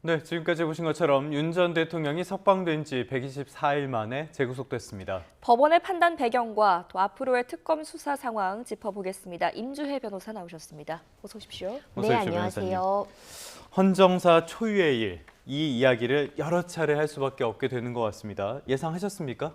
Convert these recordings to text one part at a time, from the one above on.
네, 지금까지 보신 것처럼 윤 전 대통령이 석방된 지 124일 만에 재구속됐습니다. 법원의 판단 배경과 또 앞으로의 특검 수사 상황 짚어보겠습니다. 임주혜 변호사 나오셨습니다. 어서 오십시오. 어서 네, 오십시오, 변호사님. 안녕하세요. 헌정사 초유의 일, 이 이야기를 여러 차례 할 수밖에 없게 되는 것 같습니다. 예상하셨습니까?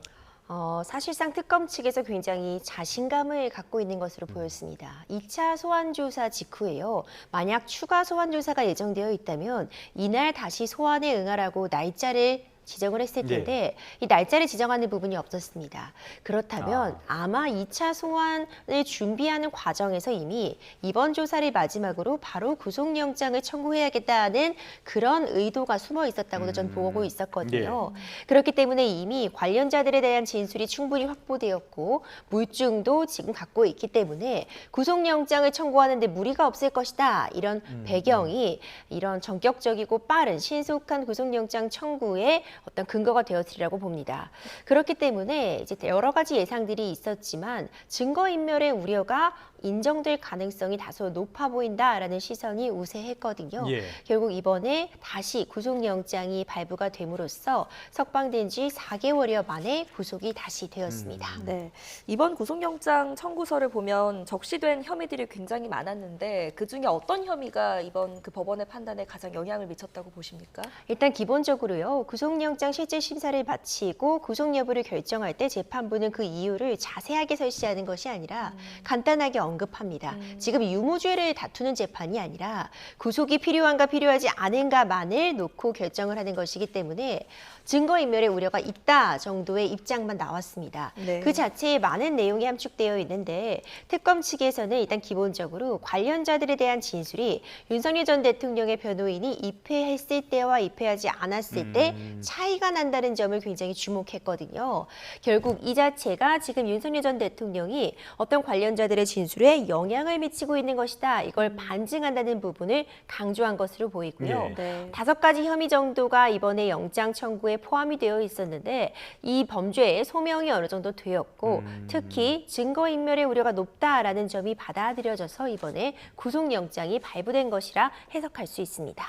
사실상 특검 측에서 굉장히 자신감을 갖고 있는 것으로 보였습니다. 2차 소환 조사 직후에요. 만약 추가 소환 조사가 예정되어 있다면 이날 다시 소환에 응하라고 날짜를 지정을 했을 텐데 이 날짜를 지정하는 부분이 없었습니다. 그렇다면 아마 2차 소환을 준비하는 과정에서 이미 이번 조사를 마지막으로 바로 구속영장을 청구해야겠다는 그런 의도가 숨어 있었다고도 저는 보고 있었거든요. 그렇기 때문에 이미 관련자들에 대한 진술이 충분히 확보되었고 물증도 지금 갖고 있기 때문에 구속영장을 청구하는 데 무리가 없을 것이다. 이런 배경이 이런 전격적이고 빠른 신속한 구속영장 청구에 어떤 근거가 되었으리라고 봅니다. 그렇기 때문에 이제 여러 가지 예상들이 있었지만 증거인멸의 우려가 인정될 가능성이 다소 높아 보인다라는 시선이 우세했거든요. 결국 이번에 다시 구속영장이 발부가 됨으로써 석방된 지 4개월여 만에 구속이 다시 되었습니다. 네, 이번 구속영장 청구서를 보면 적시된 혐의들이 굉장히 많았는데 그중에 어떤 혐의가 이번 그 법원의 판단에 가장 영향을 미쳤다고 보십니까? 일단 기본적으로요. 구속영장 실질 심사를 마치고 구속 여부를 결정할 때 재판부는 그 이유를 자세하게 설시하는 것이 아니라 간단하게 언급합니다. 지금 유무죄를 다투는 재판이 아니라 구속이 필요한가 필요하지 않은가만을 놓고 결정을 하는 것이기 때문에 증거인멸의 우려가 있다 정도의 입장만 나왔습니다. 네. 그 자체에 많은 내용이 함축되어 있는데 특검 측에서는 일단 기본적으로 관련자들에 대한 진술이 윤석열 전 대통령의 변호인이 입회했을 때와 입회하지 않았을 때 차이가 난다는 점을 굉장히 주목했거든요. 결국 이 자체가 지금 윤석열 전 대통령이 어떤 관련자들의 진술에 영향을 미치고 있는 것이다. 이걸 반증한다는 부분을 강조한 것으로 보이고요. 네. 5가지 혐의 정도가 이번에 영장 청구에 포함이 되어 있었는데 이 범죄의 소명이 어느 정도 되었고 특히 증거인멸의 우려가 높다라는 점이 받아들여져서 이번에 구속영장이 발부된 것이라 해석할 수 있습니다.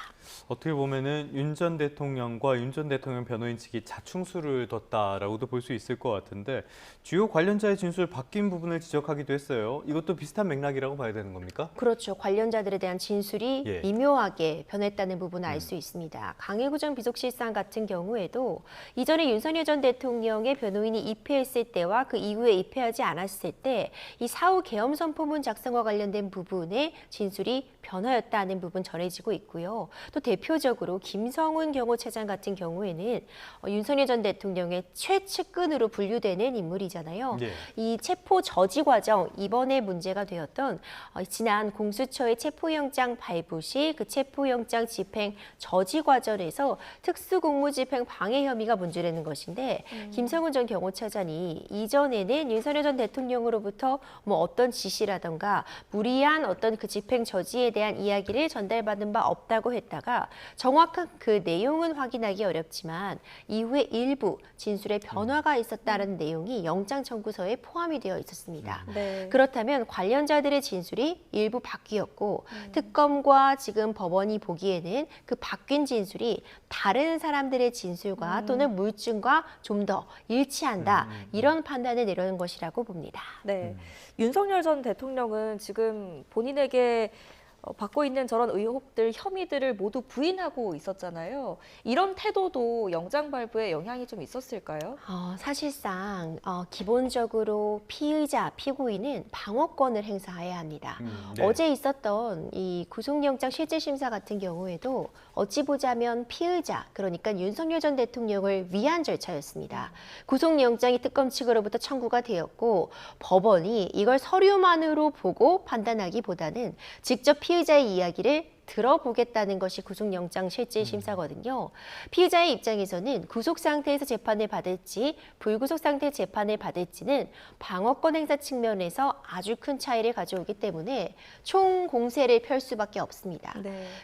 어떻게 보면은 윤 전 대통령과 윤 전 대통령 변호인 측이 자충수를 뒀다라고도 볼 수 있을 것 같은데 주요 관련자의 진술 바뀐 부분을 지적하기도 했어요. 이것도 비슷한 맥락이라고 봐야 되는 겁니까? 그렇죠. 관련자들에 대한 진술이 미묘하게 변했다는 부분을 알 수 있습니다. 강일구전 비속실상 같은 경우에도 이전에 윤석열 전 대통령의 변호인이 입회했을 때와 그 이후에 입회하지 않았을 때 이 사후 계엄 선포문 작성과 관련된 부분의 진술이 변화였다는 부분 전해지고 있고요. 또 대표적으로 김성훈 경호차장 같은 경우에는 윤석열 전 대통령의 최측근으로 분류되는 인물이잖아요. 이 체포 저지 과정, 이번에 문제가 되었던 지난 공수처의 체포영장 발부 시 그 체포영장 집행 저지 과정에서 특수공무집행 방해 혐의가 문제되는 것인데 김성훈 전 경호차장이 이전에는 윤석열 전 대통령으로부터 뭐 어떤 지시라던가 무리한 어떤 그 집행 저지에 대한 이야기를 전달받은 바 없다고 했다가 정확한 그 내용은 확인하기 어렵지만 이후에 일부 진술에 변화가 있었다는 내용이 영장 청구서에 포함이 되어 있었습니다. 그렇다면 관련자들의 진술이 일부 바뀌었고 특검과 지금 법원이 보기에는 그 바뀐 진술이 다른 사람들의 진술과 또는 물증과 좀 더 일치한다. 이런 판단을 내려는 것이라고 봅니다. 네, 윤석열 전 대통령은 지금 본인에게 받고 있는 저런 의혹들, 혐의들을 모두 부인하고 있었잖아요. 이런 태도도 영장 발부에 영향이 좀 있었을까요? 사실상 기본적으로 피의자, 피고인은 방어권을 행사해야 합니다. 어제 있었던 이 구속영장 실질심사 같은 경우에도 어찌 보자면 피의자, 그러니까 윤석열 전 대통령을 위한 절차였습니다. 구속영장이 특검 측으로부터 청구가 되었고 법원이 이걸 서류만으로 보고 판단하기보다는 직접 피의자의 이야기를 들어보겠다는 것이 구속영장 실질심사거든요. 피의자의 입장에서는 구속 상태에서 재판을 받을지 불구속 상태의 재판을 받을지는 방어권 행사 측면에서 아주 큰 차이를 가져오기 때문에 총 공세를 펼 수밖에 없습니다.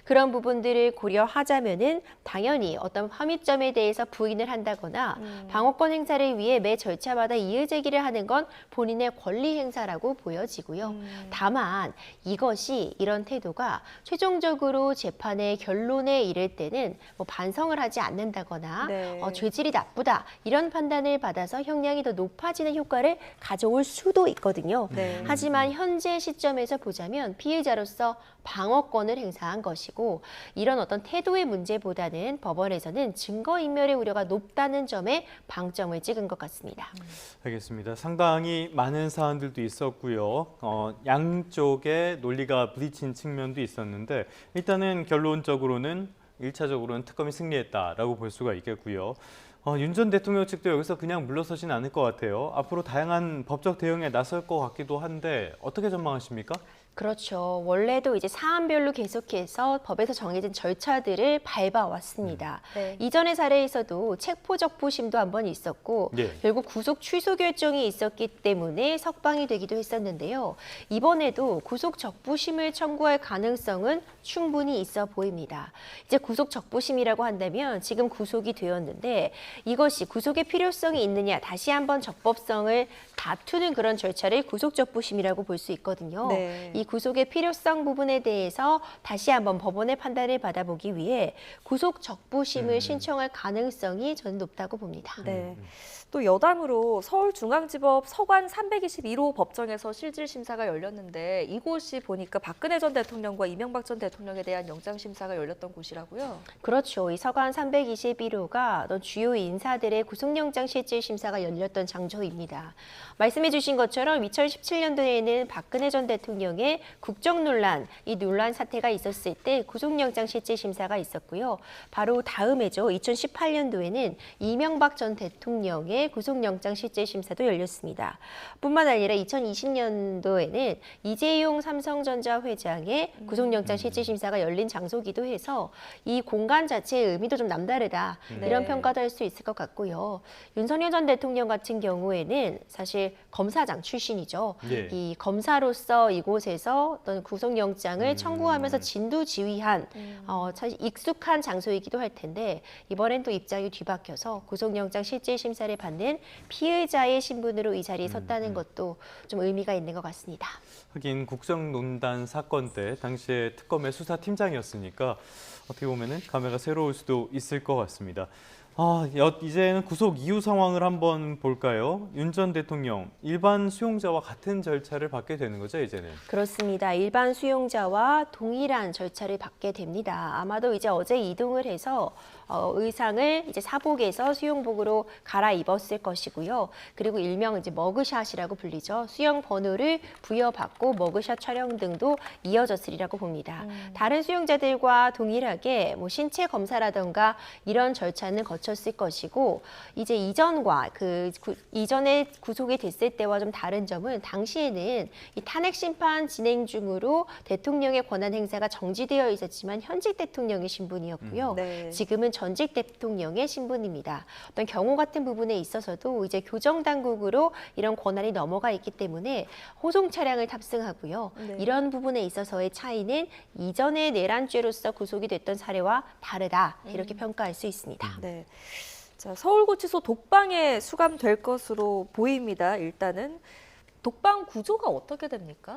그런 부분들을 고려하자면은 당연히 어떤 혐의점에 대해서 부인을 한다거나 방어권 행사를 위해 매 절차마다 이의 제기를 하는 건 본인의 권리 행사라고 보여지고요. 다만 이것이 이런 태도가 최종적으로 최종적으로 재판의 결론에 이를 때는 뭐 반성을 하지 않는다거나 네. 죄질이 나쁘다 이런 판단을 받아서 형량이 더 높아지는 효과를 가져올 수도 있거든요. 네. 하지만 현재 시점에서 보자면 피의자로서 방어권을 행사한 것이고 이런 어떤 태도의 문제보다는 법원에서는 증거인멸의 우려가 높다는 점에 방점을 찍은 것 같습니다. 알겠습니다. 상당히 많은 사안들도 있었고요. 양쪽의 논리가 부딪힌 측면도 있었는데 일단은 결론적으로는 1차적으로는 특검이 승리했다라고 볼 수가 있겠고요. 윤 전 대통령 측도 여기서 그냥 물러서진 않을 것 같아요. 앞으로 다양한 법적 대응에 나설 것 같기도 한데 어떻게 전망하십니까? 그렇죠. 원래도 이제 사안별로 계속해서 법에서 정해진 절차들을 밟아왔습니다. 네. 이전의 사례에서도 체포적부심도 한 번 있었고 네. 결국 구속 취소 결정이 있었기 때문에 석방이 되기도 했었는데요. 이번에도 구속적부심을 청구할 가능성은 충분히 있어 보입니다. 이제 구속적부심이라고 한다면 지금 구속이 되었는데 이것이 구속의 필요성이 있느냐 다시 한번 적법성을 다투는 그런 절차를 구속적부심이라고 볼 수 있거든요. 네. 이 구속의 필요성 부분에 대해서 다시 한번 법원의 판단을 받아보기 위해 구속 적부심을 신청할 가능성이 저는 높다고 봅니다. 네. 또 여담으로 서울중앙지법 서관 321호 법정에서 실질 심사가 열렸는데 이곳이 보니까 박근혜 전 대통령과 이명박 전 대통령에 대한 영장 심사가 열렸던 곳이라고요? 그렇죠. 이 서관 321호가 주요 인사들의 구속영장 실질 심사가 열렸던 장소입니다. 말씀해 주신 것처럼 2017년도에는 박근혜 전 대통령의 국정 논란, 이 논란 사태가 있었을 때 구속영장 실질 심사가 있었고요. 바로 다음해죠. 2018년도에는 이명박 전 대통령의 구속영장 실질 심사도 열렸습니다. 뿐만 아니라 2020년도에는 이재용 삼성전자 회장의 구속영장 실질 심사가 열린 장소기도 해서 이 공간 자체의 의미도 좀 남다르다. 이런 네. 평가도 할 수 있을 것 같고요. 윤석열 전 대통령 같은 경우에는 사실 검사장 출신이죠. 예. 이 검사로서 이곳에서 어떤 구속영장을 청구하면서 진두지휘한 사실 익숙한 장소이기도 할 텐데 이번엔 또 입장이 뒤바뀌어서 구속영장 실질 심사를 받는 피의자의 신분으로 이 자리에 섰다는 것도 좀 의미가 있는 것 같습니다. 하긴 국정농단 사건 때 당시에 특검의 수사팀장이었으니까 어떻게 보면은 감회가 새로울 수도 있을 것 같습니다. 이제는 구속 이후 상황을 한번 볼까요? 윤 전 대통령 일반 수용자와 같은 절차를 받게 되는 거죠, 이제는? 그렇습니다. 일반 수용자와 동일한 절차를 받게 됩니다. 아마도 이제 어제 이동을 해서 의상을 이제 사복에서 수용복으로 갈아입었을 것이고요. 그리고 일명 이제 머그샷이라고 불리죠. 수용 번호를 부여받고 머그샷 촬영 등도 이어졌으리라고 봅니다. 다른 수용자들과 동일하게 뭐 신체 검사라던가 이런 절차는 거쳤을 것이고 이제 이전과 이전에 구속이 됐을 때와 좀 다른 점은 당시에는 이 탄핵 심판 진행 중으로 대통령의 권한 행사가 정지되어 있었지만 현직 대통령의 신분이었고요. 네. 지금은 전직 대통령의 신분입니다. 어떤 경호 같은 부분에 있어서도 이제 교정 당국으로 이런 권한이 넘어가 있기 때문에 호송 차량을 탑승하고요. 네. 이런 부분에 있어서의 차이는 이전의 내란죄로서 구속이 됐던 사례와 다르다 이렇게 평가할 수 있습니다. 네. 자, 서울구치소 독방에 수감될 것으로 보입니다. 일단은 독방 구조가 어떻게 됩니까?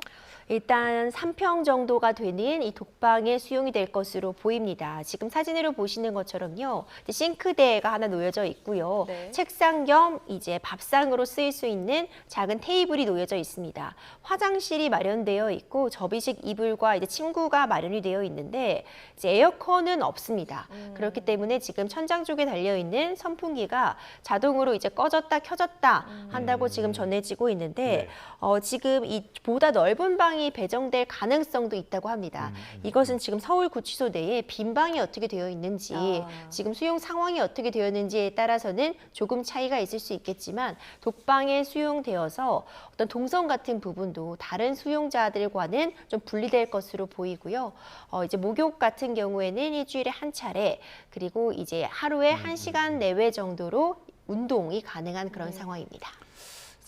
일단 3평 정도가 되는 이 독방에 수용이 될 것으로 보입니다. 지금 사진으로 보시는 것처럼요. 이제 싱크대가 하나 놓여져 있고요. 네. 책상 겸 이제 밥상으로 쓰일 수 있는 작은 테이블이 놓여져 있습니다. 화장실이 마련되어 있고 접이식 이불과 이제 침구가 마련이 되어 있는데 이제 에어컨은 없습니다. 그렇기 때문에 지금 천장 쪽에 달려 있는 선풍기가 자동으로 이제 꺼졌다 켜졌다 한다고 지금 전해지고 있는데 지금 이 보다 넓은 방이 배정될 가능성도 있다고 합니다. 이것은 지금 서울구치소 내에 빈 방이 어떻게 되어 있는지 지금 수용 상황이 어떻게 되었는지에 따라서는 조금 차이가 있을 수 있겠지만 독방에 수용되어서 어떤 동선 같은 부분도 다른 수용자들과는 좀 분리될 것으로 보이고요. 이제 목욕 같은 경우에는 일주일에 한 차례 그리고 이제 하루에 1시간 내외 정도로 운동이 가능한 그런 상황입니다.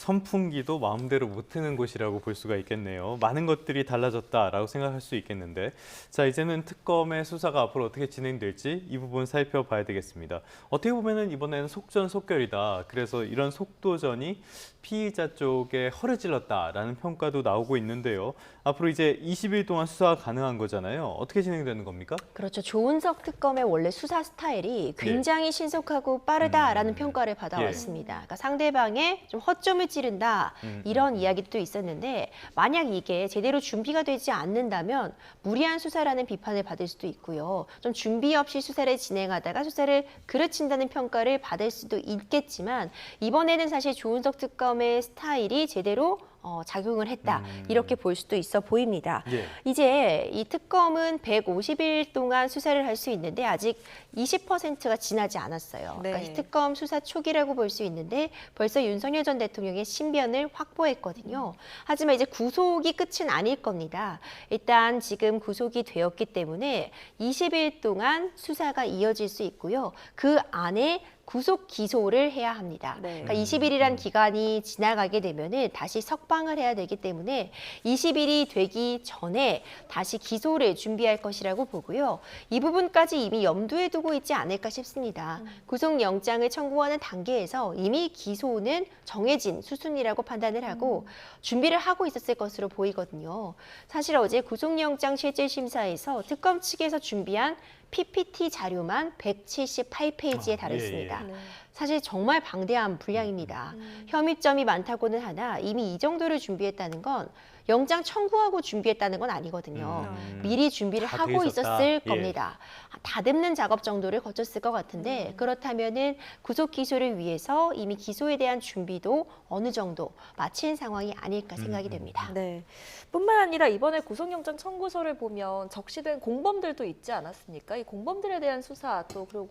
선풍기도 마음대로 못 트는 곳이라고 볼 수가 있겠네요. 많은 것들이 달라졌다라고 생각할 수 있겠는데, 자, 이제는 특검의 수사가 앞으로 어떻게 진행될지 이 부분 살펴봐야 되겠습니다. 어떻게 보면은 이번에는 속전속결이다. 그래서 이런 속도전이 피의자 쪽에 허를 찔렀다라는 평가도 나오고 있는데요. 앞으로 이제 20일 동안 수사가 가능한 거잖아요. 어떻게 진행되는 겁니까? 그렇죠. 조은석 특검의 원래 수사 스타일이 굉장히 신속하고 빠르다라는 평가를 받아왔습니다. 그러니까 상대방의 좀 허점을 찌른다 이런 이야기도 있었는데 만약 이게 제대로 준비가 되지 않는다면 무리한 수사라는 비판을 받을 수도 있고요. 좀 준비 없이 수사를 진행하다가 수사를 그르친다는 평가를 받을 수도 있겠지만 이번에는 사실 조은석 특검의 스타일이 제대로 작용을 했다. 이렇게 볼 수도 있어 보입니다. 예. 이제 이 특검은 150일 동안 수사를 할 수 있는데 아직 20%가 지나지 않았어요. 네. 그러니까 이 특검 수사 초기라고 볼 수 있는데 벌써 윤석열 전 대통령의 신변을 확보했거든요. 하지만 이제 구속이 끝은 아닐 겁니다. 일단 지금 구속이 되었기 때문에 20일 동안 수사가 이어질 수 있고요. 그 안에 구속 기소를 해야 합니다. 네. 그러니까 20일이란 기간이 지나가게 되면은 다시 석방을 해야 되기 때문에 20일이 되기 전에 다시 기소를 준비할 것이라고 보고요. 이 부분까지 이미 염두에 두고 있지 않을까 싶습니다. 구속영장을 청구하는 단계에서 이미 기소는 정해진 수순이라고 판단을 하고 준비를 하고 있었을 것으로 보이거든요. 사실 어제 구속영장 실질심사에서 특검 측에서 준비한 PPT 자료만 178페이지에 달했습니다. 네. 사실 정말 방대한 분량입니다. 혐의점이 많다고는 하나 이미 이 정도를 준비했다는 건 영장 청구하고 준비했다는 건 아니거든요. 미리 준비를 다 하고 돼 있었다. 있었을 예. 겁니다. 다듬는 작업 정도를 거쳤을 것 같은데 그렇다면은 구속 기소를 위해서 이미 기소에 대한 준비도 어느 정도 마친 상황이 아닐까 생각이 됩니다. 네. 뿐만 아니라 이번에 구속영장 청구서를 보면 적시된 공범들도 있지 않았습니까? 이 공범들에 대한 수사 또 그리고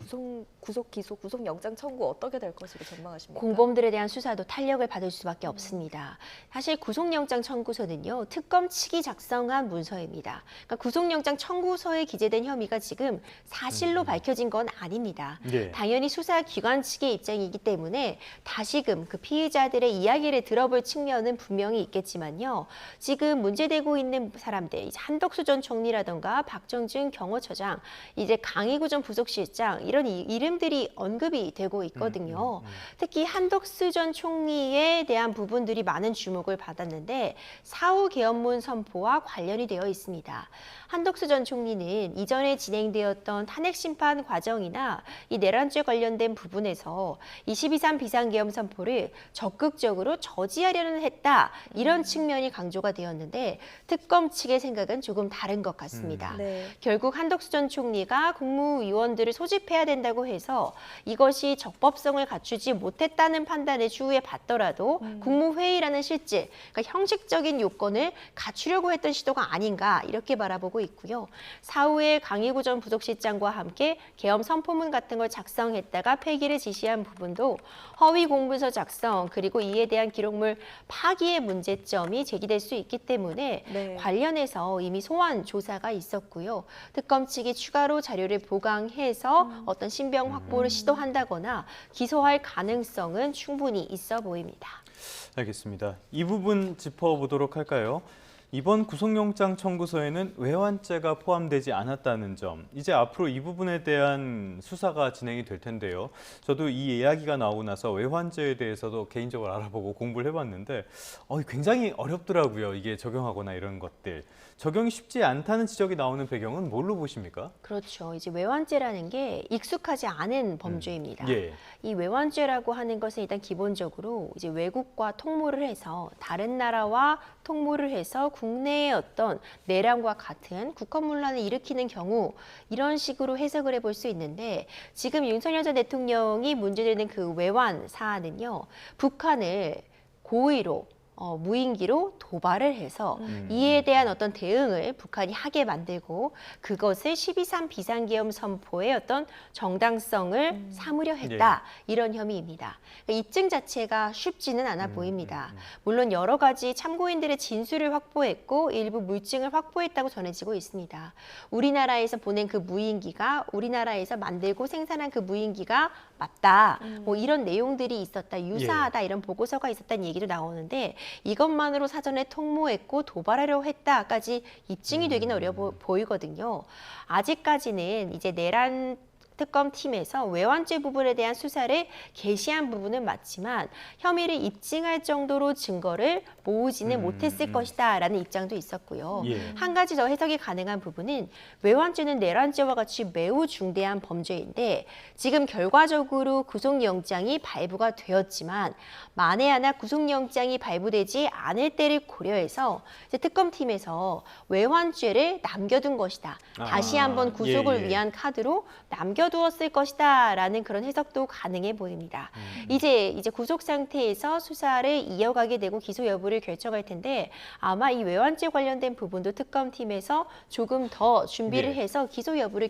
구속 기소, 구속영장 청구 어떻게 될 것으로 전망하십니까? 공범들에 대한 수사도 탄력을 받을 수밖에 없습니다. 사실 구속영장 청구서는요, 특검 측이 작성한 문서입니다. 그러니까 구속영장 청구서에 기재된 혐의가 지금 사실로 밝혀진 건 아닙니다. 예. 당연히 수사기관 측의 입장이기 때문에 다시금 그 피의자들의 이야기를 들어볼 측면은 분명히 있겠지만요. 지금 문제되고 있는 사람들, 이제 한덕수 전 총리라던가 박정준 경호처장, 이제 강희구 전 부속실장 이런 이름들이 언급이 되고 있거든요. 특히 한덕수 전 총리에 대한 부분들이 많은 주목을 받았는데 사후 계엄문 선포와 관련이 되어 있습니다. 한덕수 전 총리는 이전에 진행되었던 탄핵 심판 과정이나 이 내란죄 관련된 부분에서 22.3 비상계엄 선포를 적극적으로 저지하려는 했다. 이런 측면이 강조가 되었는데 특검 측의 생각은 조금 다른 것 같습니다. 네. 결국 한덕수 전 총리가 국무위원들을 소집해야 된다고 해서 이것이 적법성을 갖추지 못했다는 판단을 추후에 받더라도 국무회의라는 실질, 그러니까 형식적인 요건을 갖추려고 했던 시도가 아닌가 이렇게 바라보고 있고요. 사후에 강희구 전 부속실장과 함께 계엄 선포문 같은 걸 작성했다가 폐기를 지시한 부분도 허위 공문서 작성 그리고 이에 대한 기록물 파기의 문제점이 제기될 수 있기 때문에 네. 관련해서 이미 소환 조사가 있었고요. 특검 측이 추가로 자료를 보강해서 어떤 신병 확보를 시도한다거나 기소할 가능성은 충분히 있어 보입니다. 알겠습니다. 이 부분 짚어보도록 할까요? 이번 구속영장 청구서에는 외환죄가 포함되지 않았다는 점, 이제 앞으로 이 부분에 대한 수사가 진행이 될 텐데요. 저도 이 이야기가 나오고 나서 외환죄에 대해서도 개인적으로 알아보고 공부를 해봤는데 굉장히 어렵더라고요. 이게 적용하거나 이런 것들. 적용이 쉽지 않다는 지적이 나오는 배경은 뭘로 보십니까? 그렇죠. 이제 외환죄라는 게 익숙하지 않은 범죄입니다. 예. 이 외환죄라고 하는 것은 일단 기본적으로 이제 외국과 통모를 해서 다른 나라와 통모를 해서 국내의 어떤 내란과 같은 국헌문란을 일으키는 경우 이런 식으로 해석을 해볼 수 있는데 지금 윤석열 전 대통령이 문제되는 그 외환 사안은요. 북한을 고의로 무인기로 도발을 해서 이에 대한 어떤 대응을 북한이 하게 만들고 그것을 12.3 비상계엄 선포의 어떤 정당성을 삼으려 했다. 이런 혐의입니다. 그러니까 입증 자체가 쉽지는 않아 보입니다. 물론 여러 가지 참고인들의 진술을 확보했고 일부 물증을 확보했다고 전해지고 있습니다. 우리나라에서 보낸 그 무인기가 우리나라에서 만들고 생산한 그 무인기가 맞다. 뭐 이런 내용들이 있었다. 유사하다. 이런 보고서가 있었다는 얘기도 나오는데 이것만으로 사전에 통모했고 도발하려고 했다까지 입증이 되기는 어려워 보이거든요. 아직까지는 이제 내란 특검팀에서 외환죄 부분에 대한 수사를 개시한 부분은 맞지만 혐의를 입증할 정도로 증거를 모으지는 못했을 것이다라는 입장도 있었고요. 한 가지 더 해석이 가능한 부분은 외환죄는 내란죄와 같이 매우 중대한 범죄인데 지금 결과적으로 구속영장이 발부가 되었지만 만에 하나 구속영장이 발부되지 않을 때를 고려해서 이제 특검팀에서 외환죄를 남겨둔 것이다. 다시 한번 구속을 위한 카드로 남겨두었을 것이다라는 그런 해석도 가능해 보입니다. 이제 구속 상태에서 수사를 이어가게 되고 기소 여부를 결정할 텐데 아마 이 외환죄 관련된 부분도 특검팀에서 조금 더 준비를 해서 기소 여부를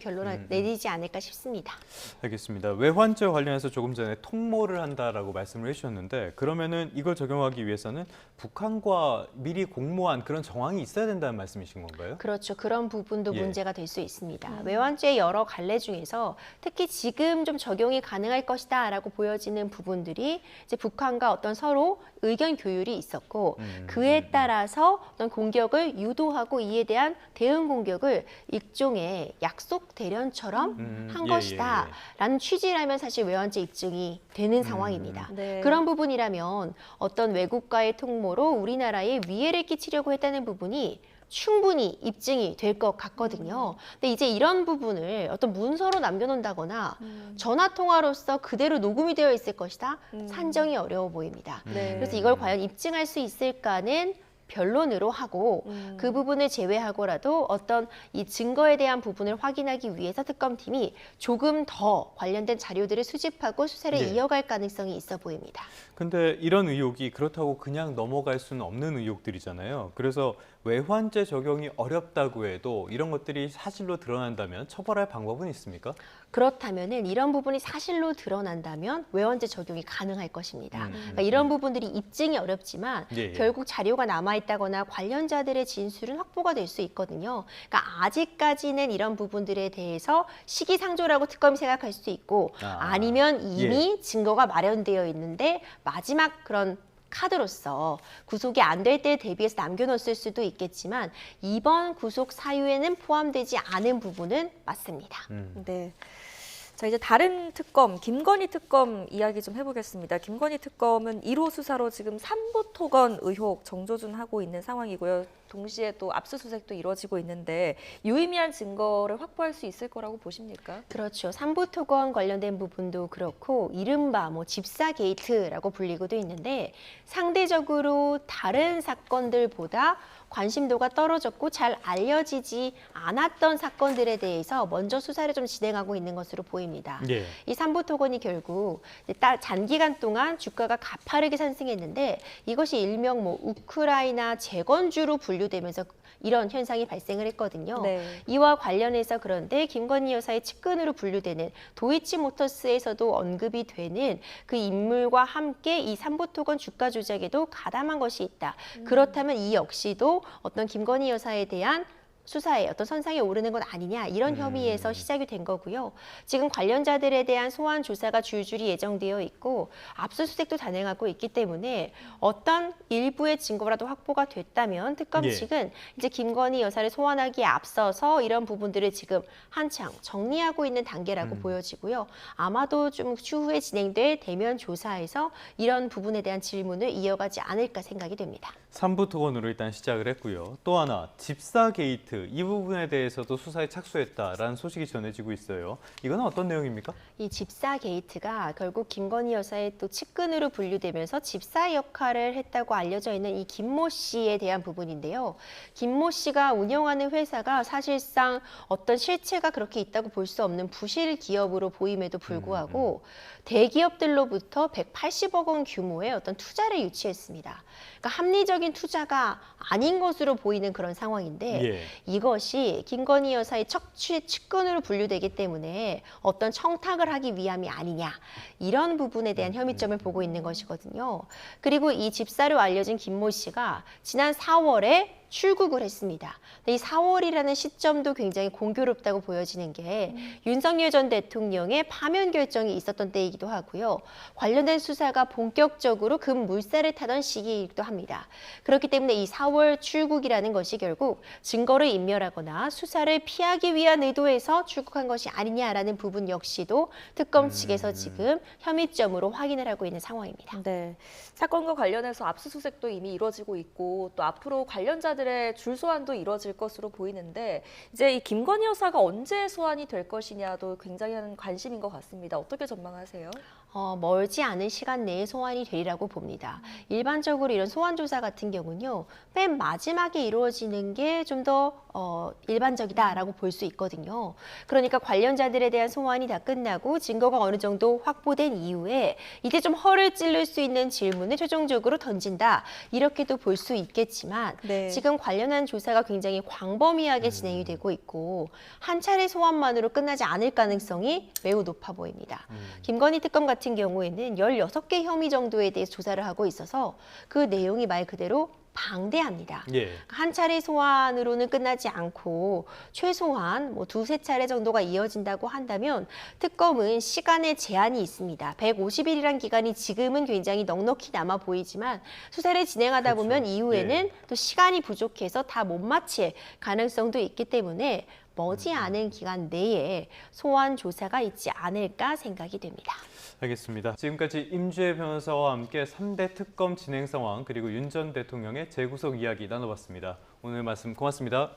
내리지 않을까 싶습니다. 알겠습니다. 외환죄 관련해서 조금 전에 통모를 한다라고 말씀을 해주셨는데 그러면은 이걸 적용하기 위해서는 북한과 미리 공모한 그런 정황이 있어야 된다는 말씀이신 건가요? 그렇죠. 그런 부분도 문제가 될 수 있습니다. 외환죄의 여러 갈래 중에서 특히 지금 좀 적용이 가능할 것이다라고 보여지는 부분들이 이제 북한과 어떤 서로 의견 교율이 있었고 그에 따라서 어떤 공격을 유도하고 이에 대한 대응 공격을 일종의 약속 대련처럼 한 것이다라는 취지라면 사실 외환죄 입증이 되는 상황입니다. 네. 그런 부분이라면 어떤 외국과의 통모로 우리나라에 위해를 끼치려고 했다는 부분이 충분히 입증이 될 것 같거든요. 근데 이제 이런 부분을 어떤 문서로 남겨놓는다거나 전화 통화로서 그대로 녹음이 되어 있을 것이다. 산정이 어려워 보입니다. 네. 그래서 이걸 과연 입증할 수 있을까는 변론으로 하고 그 부분을 제외하고라도 어떤 이 증거에 대한 부분을 확인하기 위해서 특검팀이 조금 더 관련된 자료들을 수집하고 수사를 이어갈 가능성이 있어 보입니다. 근데 이런 의혹이 그렇다고 그냥 넘어갈 수는 없는 의혹들이잖아요. 그래서 외환죄 적용이 어렵다고 해도 이런 것들이 사실로 드러난다면 처벌할 방법은 있습니까? 그렇다면은 이런 부분이 사실로 드러난다면 외환죄 적용이 가능할 것입니다. 그러니까 이런 부분들이 입증이 어렵지만 결국 자료가 남아있다거나 관련자들의 진술은 확보가 될 수 있거든요. 그러니까 아직까지는 이런 부분들에 대해서 시기상조라고 특검이 생각할 수도 있고 아니면 이미 증거가 마련되어 있는데 마지막 그런 카드로서 구속이 안 될 때 대비해서 남겨놓았을 수도 있겠지만 이번 구속 사유에는 포함되지 않은 부분은 맞습니다. 네. 자, 이제 다른 특검, 김건희 특검 이야기 좀 해보겠습니다. 김건희 특검은 1호 수사로 지금 삼부토건 의혹 정조준하고 있는 상황이고요. 동시에 또 압수수색도 이루어지고 있는데 유의미한 증거를 확보할 수 있을 거라고 보십니까? 그렇죠. 삼부토건 관련된 부분도 그렇고 이른바 집사 게이트라고 불리고도 있는데 상대적으로 다른 사건들보다 관심도가 떨어졌고 잘 알려지지 않았던 사건들에 대해서 먼저 수사를 좀 진행하고 있는 것으로 보입니다. 이 삼부토건이 결국 장기간 동안 주가가 가파르게 상승했는데 이것이 일명 우크라이나 재건주로 분류되면서 이런 현상이 발생을 했거든요. 이와 관련해서 그런데 김건희 여사의 측근으로 분류되는 도이치모터스에서도 언급이 되는 그 인물과 함께 이 삼부토건 주가 조작에도 가담한 것이 있다. 그렇다면 이 역시도 어떤 김건희 여사에 대한 수사에 어떤 선상에 오르는 건 아니냐 이런 혐의에서 시작이 된 거고요. 지금 관련자들에 대한 소환 조사가 줄줄이 예정되어 있고 압수수색도 단행하고 있기 때문에 어떤 일부의 증거라도 확보가 됐다면 특검 측은 이제 김건희 여사를 소환하기에 앞서서 이런 부분들을 지금 한창 정리하고 있는 단계라고 보여지고요. 아마도 좀 추후에 진행될 대면 조사에서 이런 부분에 대한 질문을 이어가지 않을까 생각이 됩니다. 삼부토건으로 일단 시작을 했고요. 또 하나 집사 게이트 게이트 이 부분에 대해서도 수사에 착수했다라는 소식이 전해지고 있어요. 이건 어떤 내용입니까? 이 집사 게이트가 결국 김건희 여사의 또 측근으로 분류되면서 집사 역할을 했다고 알려져 있는 이 김모 씨에 대한 부분인데요. 김모 씨가 운영하는 회사가 사실상 어떤 실체가 그렇게 있다고 볼 수 없는 부실 기업으로 보임에도 불구하고 대기업들로부터 180억 원 규모의 어떤 투자를 유치했습니다. 그러니까 합리적인 투자가 아닌 것으로 보이는 그런 상황인데 예. 이것이 김건희 여사의 척추의 측근으로 분류되기 때문에 어떤 청탁을 하기 위함이 아니냐 이런 부분에 대한 혐의점을 보고 있는 것이거든요. 그리고 이 집사로 알려진 김모 씨가 지난 4월에 출국을 했습니다. 근데 이 4월이라는 시점도 굉장히 공교롭다고 보여지는 게 윤석열 전 대통령의 파면 결정이 있었던 때이기도 하고요. 관련된 수사가 본격적으로 급물살을 타던 시기이기도 합니다. 그렇기 때문에 이 4월 출국이라는 것이 결국 증거를 인멸하거나 수사를 피하기 위한 의도에서 출국한 것이 아니냐라는 부분 역시도 특검 측에서 지금 혐의점으로 확인을 하고 있는 상황입니다. 네, 사건과 관련해서 압수수색도 이미 이루어지고 있고 또 앞으로 관련자들의 줄소환도 이루어질 것으로 보이는데 이제 이 김건희 여사가 언제 소환이 될 것이냐도 굉장히 관심인 것 같습니다. 어떻게 전망하세요? 멀지 않은 시간 내에 소환이 되리라고 봅니다. 일반적으로 이런 소환 조사 같은 경우는요, 맨 마지막에 이루어지는 게 좀 더 일반적이다라고 볼 수 있거든요. 그러니까 관련자들에 대한 소환이 다 끝나고 증거가 어느 정도 확보된 이후에 이제 좀 허를 찔릴 수 있는 질문을 최종적으로 던진다. 이렇게도 볼 수 있겠지만 네. 지금 관련한 조사가 굉장히 광범위하게 진행이 되고 있고 한 차례 소환만으로 끝나지 않을 가능성이 매우 높아 보입니다. 김건희 특검 같은 경우에는 16개 혐의 정도에 대해서 조사를 하고 있어서 그 내용이 말 그대로 방대합니다. 예. 한 차례 소환으로는 끝나지 않고 최소한 두세 차례 정도가 이어진다고 한다면 특검은 시간의 제한이 있습니다. 150일이란 기간이 지금은 굉장히 넉넉히 남아 보이지만 수사를 진행하다 그렇죠. 보면 이후에는 예. 또 시간이 부족해서 다 못 마칠 가능성도 있기 때문에 머지않은 기간 내에 소환 조사가 있지 않을까 생각이 됩니다. 알겠습니다. 지금까지 임주혜 변호사와 함께 3대 특검 진행 상황 그리고 윤 전 대통령의 재구속 이야기 나눠봤습니다. 오늘 말씀 고맙습니다.